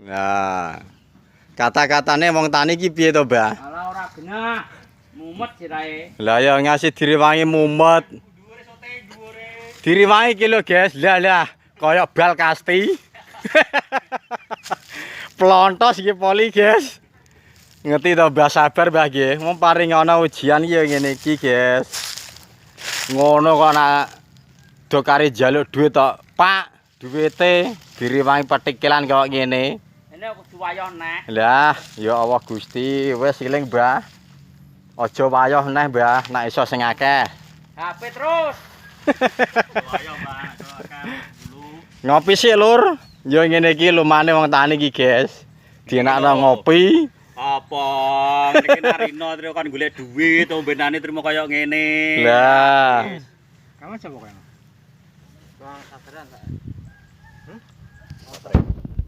Nah. Kata-katane wong tani iki piye to, Mbah? Ala ora genah. Mumet sirahe. Lah ya ngasih diriwangi mumet. Diriwangi ki lho, guys. Lah kaya bal kasti. Plontos iki poli, guys. Ngerti to, Mbah, sabar, Mbah nggih. Mun paring ana ujian iki ya ngene iki, guys. Ngono kok nak do kare njaluk duit tok, Pak. Duwite diriwangi petikilan kok ngene. Ini kudu wayoh nek. Lah, ya Allah Gusti, wis eling, Mbah. Aja wayoh neh, Mbah, nek iso sing akeh. HP terus. Wayoh, Mbah. Dulu. Ngopi sih, Lur. Ya ngene iki lumane wong tani iki, guys. Dienakno ngopi. Apa niki narino terus kan golek duit, ombenane trimo kaya ngene. Lah. Kamu sapa kowe? Bang sabaran, Pak.